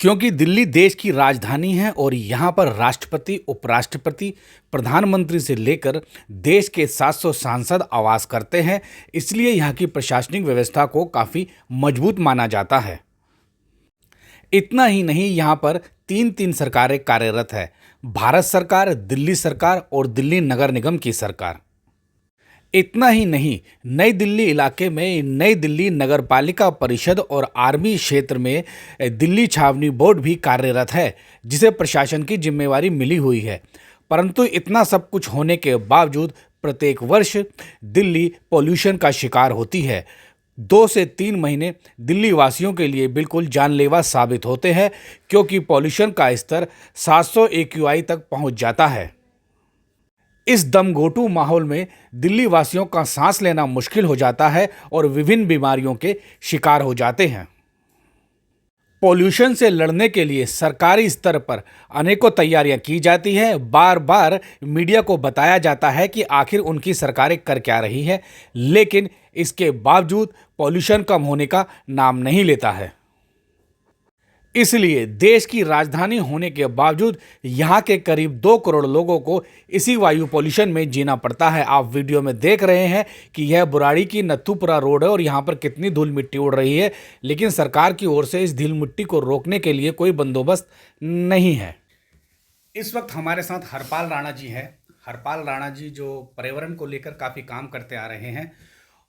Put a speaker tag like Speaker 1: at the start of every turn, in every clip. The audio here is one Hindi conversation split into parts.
Speaker 1: क्योंकि दिल्ली देश की राजधानी है और यहाँ पर राष्ट्रपति, उपराष्ट्रपति, प्रधानमंत्री से लेकर देश के 700 सांसद आवास करते हैं, इसलिए यहाँ की प्रशासनिक व्यवस्था को काफ़ी मजबूत माना जाता है। इतना ही नहीं, यहाँ पर तीन तीन सरकारें कार्यरत है। भारत सरकार, दिल्ली सरकार और दिल्ली नगर निगम की सरकार। इतना ही नहीं, नई दिल्ली इलाके में नई दिल्ली नगरपालिका परिषद और आर्मी क्षेत्र में दिल्ली छावनी बोर्ड भी कार्यरत है, जिसे प्रशासन की जिम्मेवारी मिली हुई है। परंतु इतना सब कुछ होने के बावजूद प्रत्येक वर्ष दिल्ली पोल्यूशन का शिकार होती है। 2 से 3 महीने दिल्ली वासियों के लिए बिल्कुल जानलेवा साबित होते हैं, क्योंकि पोल्यूशन का स्तर 700 AQI तक पहुंच जाता है। इस दमघोंटू माहौल में दिल्ली वासियों का सांस लेना मुश्किल हो जाता है और विभिन्न बीमारियों के शिकार हो जाते हैं। पोल्यूशन से लड़ने के लिए सरकारी स्तर पर अनेकों तैयारियां की जाती हैं। बार बार मीडिया को बताया जाता है कि आखिर उनकी सरकारें कर क्या रही है, लेकिन इसके बावजूद पोल्यूशन कम होने का नाम नहीं लेता है। इसलिए देश की राजधानी होने के बावजूद यहाँ के करीब 2 करोड़ लोगों को इसी वायु पोल्यूशन में जीना पड़ता है। आप वीडियो में देख रहे हैं कि यह बुराड़ी की नथुपुरा रोड है और यहाँ पर कितनी धूल मिट्टी उड़ रही है, लेकिन सरकार की ओर से इस धूल मिट्टी को रोकने के लिए कोई बंदोबस्त नहीं है। इस वक्त हमारे साथ हरपाल राणा जी हैं। हरपाल राणा जी जो पर्यावरण को लेकर काफ़ी काम करते आ रहे हैं,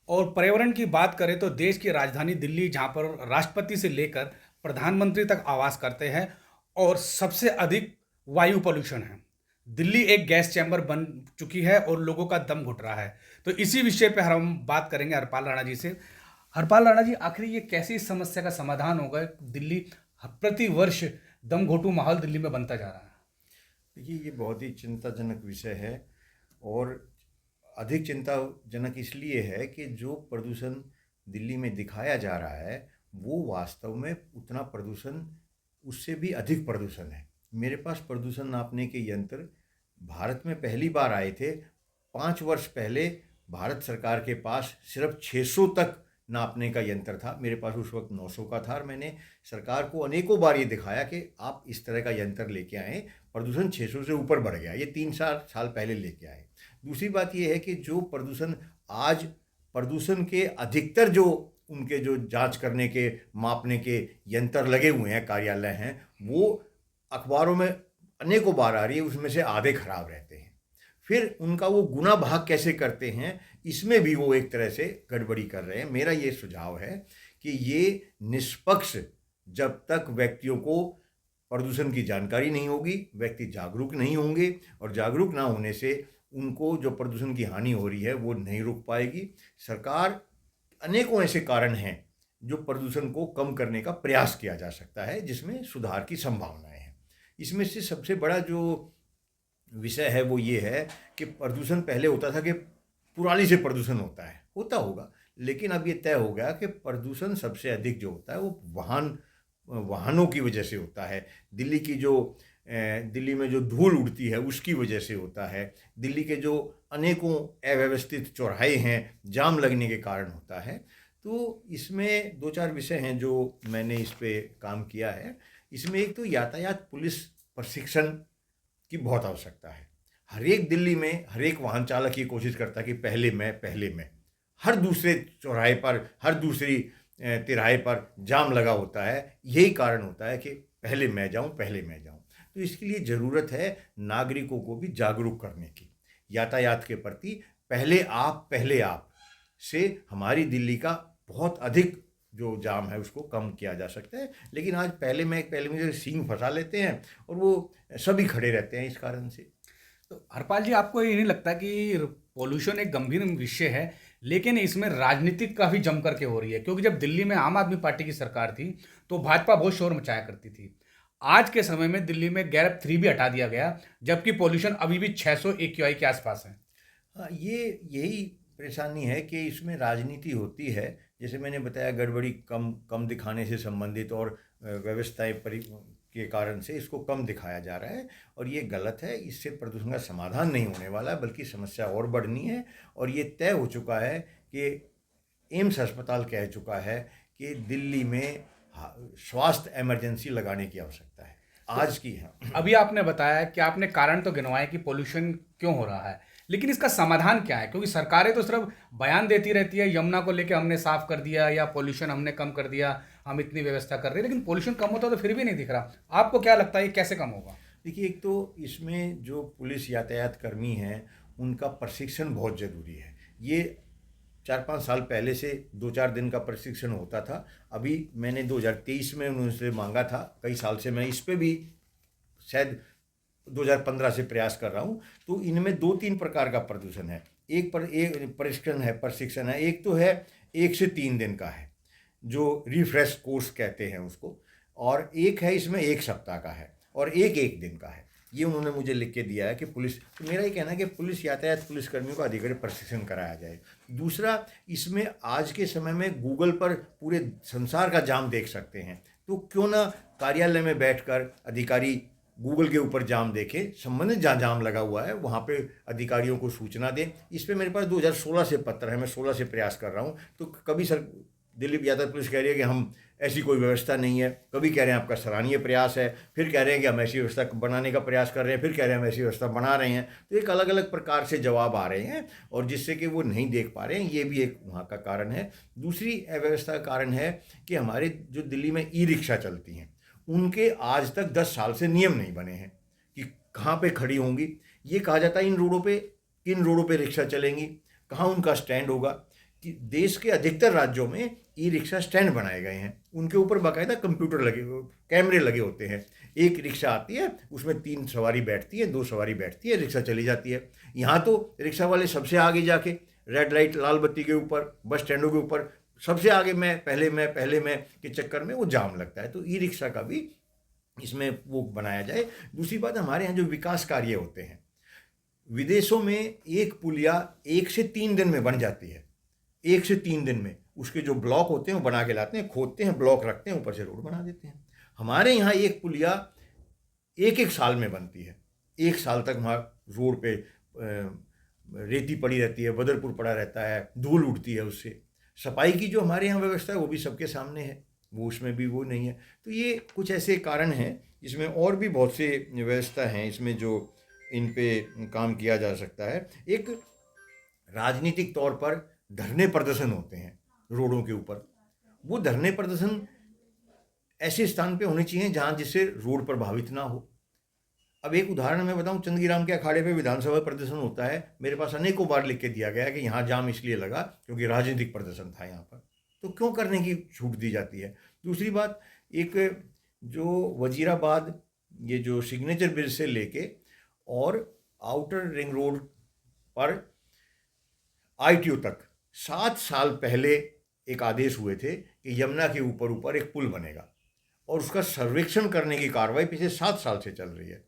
Speaker 1: और पर्यावरण की बात करें तो देश की राजधानी दिल्ली, जहाँ पर राष्ट्रपति से लेकर प्रधानमंत्री तक आवास करते हैं और सबसे अधिक वायु पोल्यूशन है। दिल्ली एक गैस चैम्बर बन चुकी है और लोगों का दम घुट रहा है। तो इसी विषय पे हम बात करेंगे हरपाल राणा जी से। हरपाल राणा जी, आखिर ये कैसी इस समस्या का समाधान होगा? दिल्ली प्रति वर्ष दम घोटू माहौल दिल्ली में बनता जा रहा है।
Speaker 2: देखिए, ये बहुत ही चिंताजनक विषय है, और अधिक चिंताजनक इसलिए है कि जो प्रदूषण दिल्ली में दिखाया जा रहा है वो वास्तव में उतना प्रदूषण, उससे भी अधिक प्रदूषण है। मेरे पास प्रदूषण नापने के यंत्र भारत में पहली बार आए थे 5 वर्ष पहले। भारत सरकार के पास सिर्फ 600 तक नापने का यंत्र था, मेरे पास उस वक्त 900 का था, और मैंने सरकार को अनेकों बार ये दिखाया कि आप इस तरह का यंत्र लेके आएँ। प्रदूषण 600 से ऊपर बढ़ गया, ये 3-4 साल पहले लेके आए। दूसरी बात ये है कि जो प्रदूषण आज, प्रदूषण के अधिकतर जो उनके जो जांच करने के, मापने के यंत्र लगे हुए हैं, कार्यालय हैं, वो अखबारों में अनेकों बार आ रही है, उसमें से आधे खराब रहते हैं। फिर उनका वो गुना भाग कैसे करते हैं, इसमें भी वो एक तरह से गड़बड़ी कर रहे हैं। मेरा ये सुझाव है कि ये निष्पक्ष, जब तक व्यक्तियों को प्रदूषण की जानकारी नहीं होगी, व्यक्ति जागरूक नहीं होंगे, और जागरूक ना होने से उनको जो प्रदूषण की हानि हो रही है वो नहीं रुक पाएगी। सरकार, अनेकों ऐसे कारण हैं जो प्रदूषण को कम करने का प्रयास किया जा सकता है, जिसमें सुधार की संभावनाएं हैं। इसमें से सबसे बड़ा जो विषय है वो ये है कि प्रदूषण पहले होता था कि पुरानी से प्रदूषण होता होगा, लेकिन अब ये तय हो गया कि प्रदूषण सबसे अधिक जो होता है वो वाहनों की वजह से होता है। दिल्ली में जो धूल उड़ती है उसकी वजह से होता है। दिल्ली के जो अनेकों अव्यवस्थित चौराहे हैं, जाम लगने के कारण होता है। तो इसमें 2-4 विषय हैं जो मैंने इस पे काम किया है। इसमें एक तो यातायात पुलिस प्रशिक्षण की बहुत आवश्यकता है। हर एक दिल्ली में हर एक वाहन चालक ये कोशिश करता है कि पहले मैं। हर दूसरे चौराहे पर, हर दूसरी तिराहे पर जाम लगा होता है। यही कारण होता है कि पहले मैं जाऊं। तो इसके लिए ज़रूरत है नागरिकों को भी जागरूक करने की यातायात के प्रति। पहले आप से हमारी दिल्ली का बहुत अधिक जो जाम है उसको कम किया जा सकता है। लेकिन आज पहले में सींग फंसा लेते हैं और वो सभी खड़े रहते हैं इस कारण से।
Speaker 1: तो हरपाल जी, आपको ये नहीं लगता कि पोल्यूशन एक गंभीर विषय है, लेकिन इसमें राजनीतिक काफ़ी जम करके हो रही है? क्योंकि जब दिल्ली में आम आदमी पार्टी की सरकार थी तो भाजपा बहुत शोर मचाया करती थी। आज के समय में दिल्ली में गैरब 3 भी हटा दिया गया, जबकि पोल्यूशन अभी भी 600 AQI के आसपास है।
Speaker 2: हाँ, यही परेशानी है कि इसमें राजनीति होती है। जैसे मैंने बताया, गड़बड़ी कम दिखाने से संबंधित और व्यवस्थाएं के कारण से इसको कम दिखाया जा रहा है, और ये गलत है। इससे प्रदूषण का समाधान नहीं होने वाला है, बल्कि समस्या और बढ़नी है। और ये तय हो चुका है कि एम्स अस्पताल कह चुका है कि दिल्ली में स्वास्थ्य इमरजेंसी लगाने की आवश्यकता है आज की है।
Speaker 1: अभी आपने बताया कि आपने कारण तो गिनवाए कि पोल्यूशन क्यों हो रहा है, लेकिन इसका समाधान क्या है? क्योंकि सरकारें तो सिर्फ बयान देती रहती है, यमुना को लेके हमने साफ कर दिया या पोल्यूशन हमने कम कर दिया, हम इतनी व्यवस्था कर रहे हैं, लेकिन पोल्यूशन कम होता तो फिर भी नहीं दिख रहा। आपको क्या लगता है ये कैसे कम होगा?
Speaker 2: देखिए, एक तो इसमें जो पुलिस यातायात कर्मी हैं उनका प्रशिक्षण बहुत ज़रूरी है। ये 4-5 साल पहले से 2-4 दिन का प्रशिक्षण होता था। अभी मैंने 2023 में उनसे मांगा था, कई साल से मैं इस पे भी शायद 2015 से प्रयास कर रहा हूँ। तो इनमें 2-3 प्रकार का प्रदूषण है। एक प्रशिक्षण है। एक तो है 1 से 3 दिन का है, जो रिफ्रेश कोर्स कहते हैं उसको, और एक है इसमें 1 सप्ताह का है, और एक दिन का है। ये उन्होंने मुझे लिख के दिया है कि पुलिस, तो मेरा ये कहना है कि पुलिस यातायात पुलिसकर्मियों को अधिकारी प्रशिक्षण कराया जाए। दूसरा, इसमें आज के समय में गूगल पर पूरे संसार का जाम देख सकते हैं, तो क्यों ना कार्यालय में बैठकर अधिकारी गूगल के ऊपर जाम देखें, संबंधित जहाँ जाम लगा हुआ है वहाँ पे अधिकारियों को सूचना दें। इस पे मेरे पास 2016 से पत्र है, मैं 16 से प्रयास कर रहा हूँ। तो कभी सर दिल्ली यातायात पुलिस कह रही है कि हम ऐसी कोई व्यवस्था नहीं है, कभी कह रहे हैं आपका सराहनीय प्रयास है, फिर कह रहे हैं कि हम ऐसी व्यवस्था बनाने का प्रयास कर रहे हैं, फिर कह रहे हैं हम ऐसी व्यवस्था बना रहे हैं। तो एक अलग अलग प्रकार से जवाब आ रहे हैं, और जिससे कि वो नहीं देख पा रहे हैं, ये भी एक वहाँ का कारण है। दूसरी अव्यवस्था का कारण है कि हमारे जो दिल्ली में ई रिक्शा चलती हैं, उनके आज तक 10 साल से नियम नहीं बने हैं कि कहाँ पे खड़ी होंगी। ये कहा जाता है किन रोडों पे रिक्शा चलेंगी, कहाँ उनका स्टैंड होगा। कि देश के अधिकतर राज्यों में ई रिक्शा स्टैंड बनाए गए हैं, उनके ऊपर बाकायदा कैमरे लगे होते हैं। एक रिक्शा आती है, उसमें 3 सवारी बैठती है, 2 सवारी बैठती है, रिक्शा चली जाती है। यहाँ तो रिक्शा वाले सबसे आगे जाके रेड लाइट लाल बत्ती के ऊपर, बस स्टैंडों के ऊपर सबसे आगे पहले मैं के चक्कर में वो जाम लगता है। तो ई रिक्शा का भी इसमें वो बनाया जाए। दूसरी बात, हमारे यहाँ जो विकास कार्य होते हैं, विदेशों में एक पुलिया 1 से 3 दिन में बन जाती है। 1 से 3 दिन में उसके जो ब्लॉक होते हैं वो बना के लाते हैं, खोदते हैं, ब्लॉक रखते हैं, ऊपर से रोड बना देते हैं। हमारे यहाँ एक पुलिया 1 साल में बनती है। 1 साल तक वहाँ रोड पे रेती पड़ी रहती है, बदरपुर पड़ा रहता है, धूल उड़ती है उससे। सफाई की जो हमारे यहाँ व्यवस्था है वो भी सबके सामने है, वो उसमें भी वो नहीं है। तो ये कुछ ऐसे कारण हैं, इसमें और भी बहुत से व्यवस्था हैं इसमें जो इन पे काम किया जा सकता है। एक राजनीतिक तौर पर धरने प्रदर्शन होते हैं रोडों के ऊपर, वो धरने प्रदर्शन ऐसे स्थान पे होने चाहिए जहाँ जिससे रोड प्रभावित ना हो। अब एक उदाहरण मैं बताऊं, चंदगीराम के अखाड़े पे विधानसभा प्रदर्शन होता है, मेरे पास अनेकों बार लिख के दिया गया है कि यहाँ जाम इसलिए लगा क्योंकि राजनीतिक प्रदर्शन था यहाँ पर। तो क्यों करने की छूट दी जाती है? दूसरी बात, एक जो वजीराबाद, ये जो सिग्नेचर ब्रिज से लेके और आउटर रिंग रोड पर ITO तक 7 साल पहले एक आदेश हुए थे कि यमुना के ऊपर एक पुल बनेगा, और उसका सर्वेक्षण करने की कार्रवाई पिछले 7 साल से चल रही है।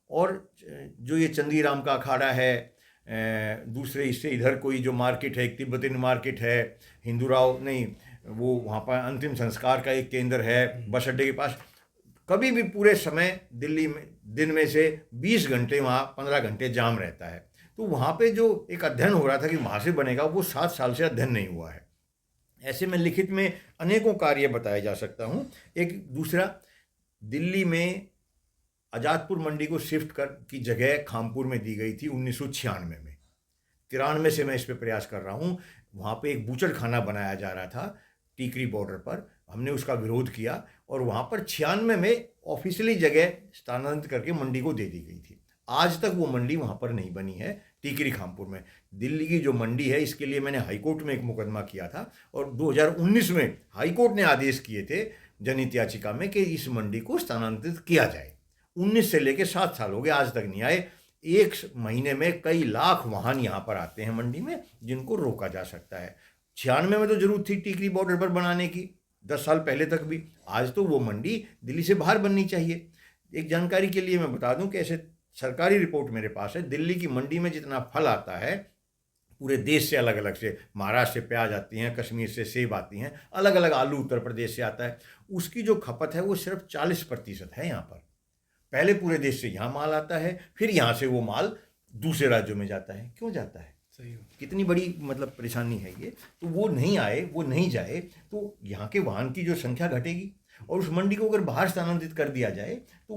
Speaker 2: और जो ये चंदीराम का अखाड़ा है, दूसरे इससे इधर कोई जो मार्केट है, एक तिब्बतिन मार्केट है, हिंदूराव नहीं, वो वहाँ पर अंतिम संस्कार का एक केंद्र है बस अड्डे के पास, कभी भी पूरे समय दिल्ली में दिन में से 20 घंटे वहाँ 15 घंटे जाम रहता है। तो वहाँ पे जो एक अध्ययन हो रहा था कि वहाँ से बनेगा, वो 7 साल से अध्ययन नहीं हुआ है। ऐसे में लिखित में अनेकों कार्य बताए जा सकता हूँ। एक दूसरा, दिल्ली में आज़ादपुर मंडी को शिफ्ट कर की जगह खामपुर में दी गई थी 1996 में। 93 से मैं इस पर प्रयास कर रहा हूँ। वहाँ पे एक बूचड़ खाना बनाया जा रहा था टीकरी बॉर्डर पर, हमने उसका विरोध किया, और वहाँ पर 96 में ऑफिशियली जगह स्थानांतरित करके मंडी को दे दी गई थी। आज तक वो मंडी वहाँ पर नहीं बनी है, टीकरी खामपुर में। दिल्ली की जो मंडी है, इसके लिए मैंने हाईकोर्ट में एक मुकदमा किया था, और 2019 में हाईकोर्ट ने आदेश किए थे जनहित याचिका में कि इस मंडी को स्थानांतरित किया जाए। 19 से लेकर 7 साल हो गए, आज तक नहीं आए। 1 महीने में कई लाख वाहन यहाँ पर आते हैं मंडी में, जिनको रोका जा सकता है। 96 में तो जरूरत थी टीकरी बॉर्डर पर बनाने की, 10 साल पहले तक भी। आज तो वो मंडी दिल्ली से बाहर बननी चाहिए। एक जानकारी के लिए मैं बता दूं कि ऐसे सरकारी रिपोर्ट मेरे पास है, दिल्ली की मंडी में जितना फल आता है पूरे देश से अलग अलग से, महाराष्ट्र से प्याज आती हैं, कश्मीर से सेब आती हैं, अलग अलग आलू उत्तर प्रदेश से आता है, उसकी जो खपत है वो सिर्फ 40% है यहाँ पर। पहले पूरे देश से यहाँ माल आता है, फिर यहाँ से वो माल दूसरे राज्यों में जाता है। क्यों जाता है?
Speaker 1: सही हो।
Speaker 2: कितनी बड़ी परेशानी है ये। तो वो नहीं आए, वो नहीं जाए, तो यहाँ के वाहन की जो संख्या घटेगी, और उस मंडी को अगर बाहर स्थानांतरित कर दिया जाए तो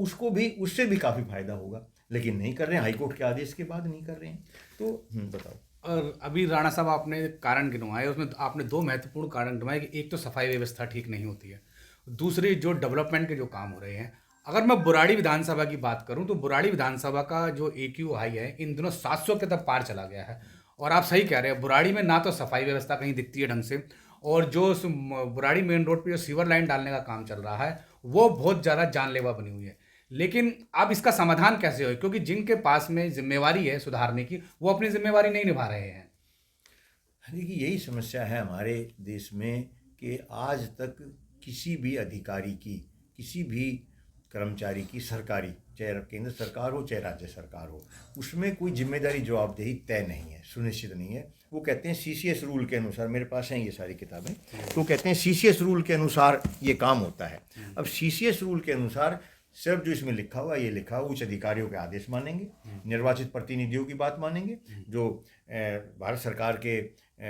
Speaker 2: उससे भी काफ़ी फायदा होगा, लेकिन नहीं कर रहे हैं, हाईकोर्ट के आदेश के बाद नहीं कर रहे हैं। तो बताओ।
Speaker 1: और अभी राणा साहब आपने कारण गिनवाए, उसमें आपने दो महत्वपूर्ण कारण गिनवाए कि एक तो सफाई व्यवस्था ठीक नहीं होती है, दूसरी जो डेवलपमेंट के जो काम हो रहे हैं। अगर मैं बुराड़ी विधानसभा की बात करूं तो बुराड़ी विधानसभा का जो AQI है इन दिनों 700 के तक पार चला गया है। और आप सही कह रहे हैं, बुराड़ी में ना तो सफाई व्यवस्था कहीं दिखती है ढंग से, और जो बुराड़ी मेन रोड पे जो सीवर लाइन डालने का काम चल रहा है वो बहुत ज़्यादा जानलेवा बनी हुई है। लेकिन अब इसका समाधान कैसे हो, क्योंकि जिनके पास में जिम्मेवारी है सुधारने की वो अपनी जिम्मेवारी नहीं निभा रहे हैं।
Speaker 2: देखिए, यही समस्या है हमारे देश में कि आज तक किसी भी अधिकारी की, किसी भी कर्मचारी की, सरकारी, चाहे केंद्र सरकार हो चाहे राज्य सरकार हो, उसमें कोई जिम्मेदारी जवाबदेही तय नहीं है, सुनिश्चित नहीं है। वो कहते हैं CCS रूल के अनुसार, मेरे पास हैं ये सारी किताबें, तो कहते हैं CCS रूल के अनुसार ये काम होता है। अब CCS रूल के अनुसार सिर्फ जो इसमें लिखा हुआ, ये लिखा हुआ उच्च अधिकारियों के आदेश मानेंगे, निर्वाचित प्रतिनिधियों की बात मानेंगे, जो भारत सरकार के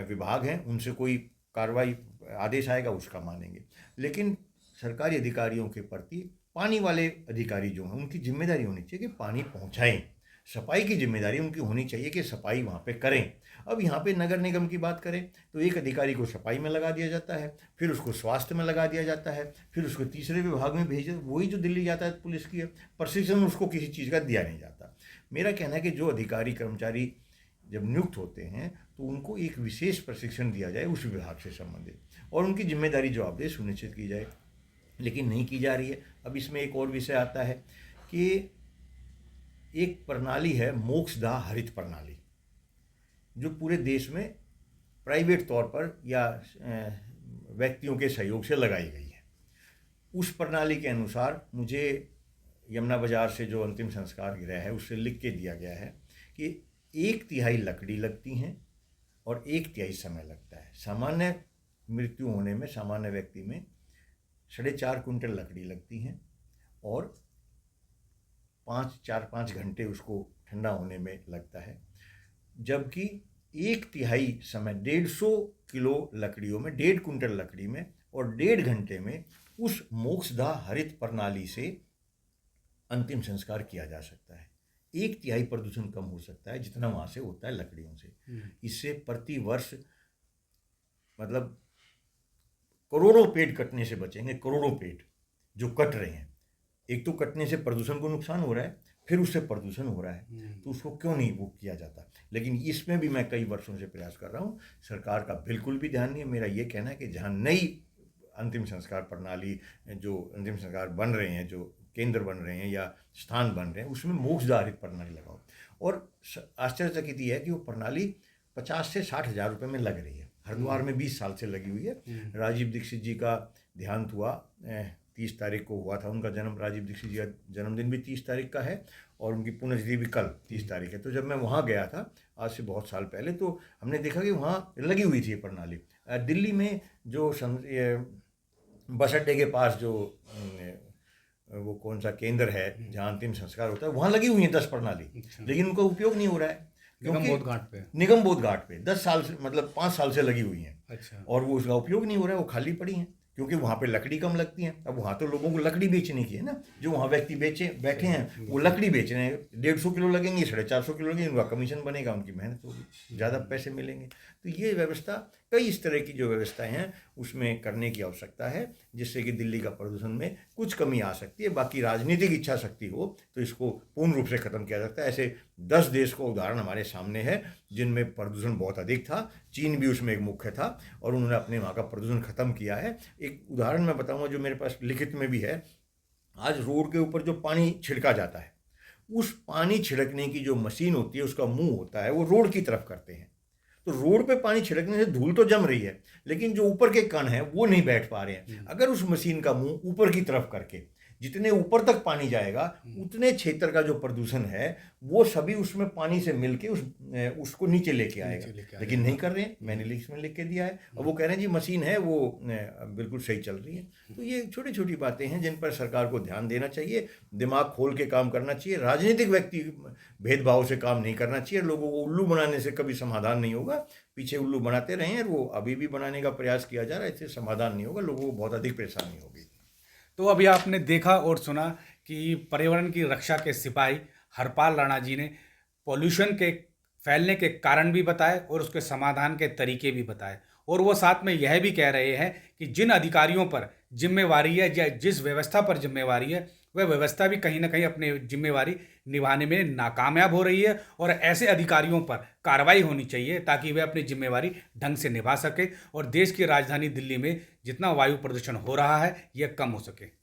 Speaker 2: विभाग हैं उनसे कोई कार्रवाई आदेश आएगा उसका मानेंगे। लेकिन सरकारी अधिकारियों के प्रति पानी वाले अधिकारी जो हैं उनकी जिम्मेदारी होनी चाहिए कि पानी पहुंचाएं, सफाई की जिम्मेदारी उनकी होनी चाहिए कि सफाई वहाँ पे करें। अब यहाँ पे नगर निगम की बात करें तो एक अधिकारी को सफाई में लगा दिया जाता है, फिर उसको स्वास्थ्य में लगा दिया जाता है, फिर उसको तीसरे विभाग में भेज, वही जो दिल्ली यातायात पुलिस की है, प्रशिक्षण उसको किसी चीज़ का दिया नहीं जाता। मेरा कहना है कि जो अधिकारी कर्मचारी जब नियुक्त होते हैं तो उनको एक विशेष प्रशिक्षण दिया जाए उस विभाग से संबंधित, और उनकी जिम्मेदारी जवाबदेही सुनिश्चित की जाए, लेकिन नहीं की जा रही है। अब इसमें एक और विषय आता है कि एक प्रणाली है मोक्षदा हरित प्रणाली, जो पूरे देश में प्राइवेट तौर पर या व्यक्तियों के सहयोग से लगाई गई है। उस प्रणाली के अनुसार मुझे यमुना बाजार से जो अंतिम संस्कार गृह है उससे लिख के दिया गया है कि 1/3 लकड़ी लगती हैं और 1/3 समय लगता है। सामान्य मृत्यु होने में, सामान्य व्यक्ति में 4.5 क्विंटल लकड़ी लगती हैं और 4-5 घंटे उसको ठंडा होने में लगता है, जबकि 1/3 समय 150 किलो लकड़ियों में, 1.5 क्विंटल लकड़ी में और 1.5 घंटे में उस मोक्षदा हरित प्रणाली से अंतिम संस्कार किया जा सकता है। 1/3 प्रदूषण कम हो सकता है जितना वहाँ से होता है लकड़ियों से। इससे प्रति वर्ष मतलब करोड़ों पेड़ कटने से बचेंगे, करोड़ों पेड़ जो कट रहे हैं। एक तो कटने से प्रदूषण को नुकसान हो रहा है, फिर उससे प्रदूषण हो रहा है, तो उसको क्यों नहीं वो किया जाता। लेकिन इसमें भी मैं कई वर्षों से प्रयास कर रहा हूँ, सरकार का बिल्कुल भी ध्यान नहीं है। मेरा ये कहना है कि जहाँ नई अंतिम संस्कार प्रणाली, जो अंतिम संस्कार बन रहे हैं, जो केंद्र बन रहे हैं या स्थान बन रहे हैं, उसमें मोक्षदा हरित प्रणाली लगाओ। और आश्चर्यचकित ये है कि वो प्रणाली 50 से 60 हज़ार रुपये में लग रही है। हरिद्वार में 20 साल से लगी हुई है। राजीव दीक्षित जी का देहांत हुआ 30 तारीख को हुआ था उनका जन्म। राजीव दीक्षित जी का जन्मदिन भी 30 तारीख का है और उनकी पुण्यतिथि भी कल 30 तारीख है। तो जब मैं वहाँ गया था आज से बहुत साल पहले, तो हमने देखा कि वहाँ लगी हुई थी ये प्रणाली। दिल्ली में जो बस अड्डे के पास जो वो कौन सा केंद्र है जहाँ अंतिम संस्कार होता है, वहाँ लगी हुई है 10 प्रणाली, लेकिन उनका उपयोग नहीं हो रहा है। निगम बोध घाट पे 10 साल से, मतलब 5 साल से लगी हुई हैं। अच्छा। और वो उसका उपयोग नहीं हो रहा है, वो खाली पड़ी हैं, क्योंकि वहाँ पे लकड़ी कम लगती है। अब वहाँ तो लोगों को लकड़ी बेचने की है ना, जो वहाँ व्यक्ति बैठे हैं वो लकड़ी बेच रहे हैं। 150 किलो लगेंगे, 450 किलो लगेंगे, उनका कमीशन बनेगा, उनकी मेहनत होगी, ज़्यादा पैसे मिलेंगे। तो ये व्यवस्था, कई इस तरह की जो व्यवस्थाएं हैं उसमें करने की आवश्यकता है, जिससे कि दिल्ली का प्रदूषण में कुछ कमी आ सकती है। बाकी राजनीतिक इच्छा शक्ति हो तो इसको पूर्ण रूप से ख़त्म किया जा सकता है। ऐसे 10 देश का उदाहरण हमारे सामने है जिनमें प्रदूषण बहुत अधिक था। चीन भी उसमें एक मुख्य था और उन्होंने अपने वहाँ का प्रदूषण ख़त्म किया है। एक उदाहरण मैं बताऊँगा जो मेरे पास लिखित में भी है। आज रोड के ऊपर जो पानी छिड़का जाता है, उस पानी छिड़कने की जो मशीन होती है, उसका मुंह होता है, वो रोड की तरफ करते हैं। तो रोड पे पानी छिड़कने से धूल तो जम रही है, लेकिन जो ऊपर के कण हैं वो नहीं बैठ पा रहे हैं। अगर उस मशीन का मुंह ऊपर की तरफ करके जितने ऊपर तक पानी जाएगा, उतने क्षेत्र का जो प्रदूषण है वो सभी उसमें पानी से मिलके उसको नीचे लेके आएगा। लेकिन नहीं कर रहे हैं। मैंने इसमें लिख के दिया है और वो कह रहे हैं जी मशीन है वो बिल्कुल सही चल रही है। तो ये छोटी छोटी बातें हैं जिन पर सरकार को ध्यान देना चाहिए, दिमाग खोल के काम करना चाहिए। राजनीतिक व्यक्ति भेदभाव से काम नहीं करना चाहिए। लोगों को उल्लू बनाने से कभी समाधान नहीं होगा। पीछे उल्लू बनाते रहे हैं, वो अभी भी बनाने का प्रयास किया जा रहा है, इससे समाधान नहीं होगा, लोगों को बहुत अधिक परेशानी होगी।
Speaker 1: तो अभी आपने देखा और सुना कि पर्यावरण की रक्षा के सिपाही हरपाल राणा जी ने पॉल्यूशन के फैलने के कारण भी बताए और उसके समाधान के तरीके भी बताए, और वो साथ में यह भी कह रहे हैं कि जिन अधिकारियों पर जिम्मेवारी है या जिस व्यवस्था पर जिम्मेवारी है, वह व्यवस्था भी कहीं ना कहीं अपनी जिम्मेवारी निभाने में नाकामयाब हो रही है, और ऐसे अधिकारियों पर कार्रवाई होनी चाहिए ताकि वे अपनी जिम्मेवारी ढंग से निभा सके और देश की राजधानी दिल्ली में जितना वायु प्रदूषण हो रहा है यह कम हो सके।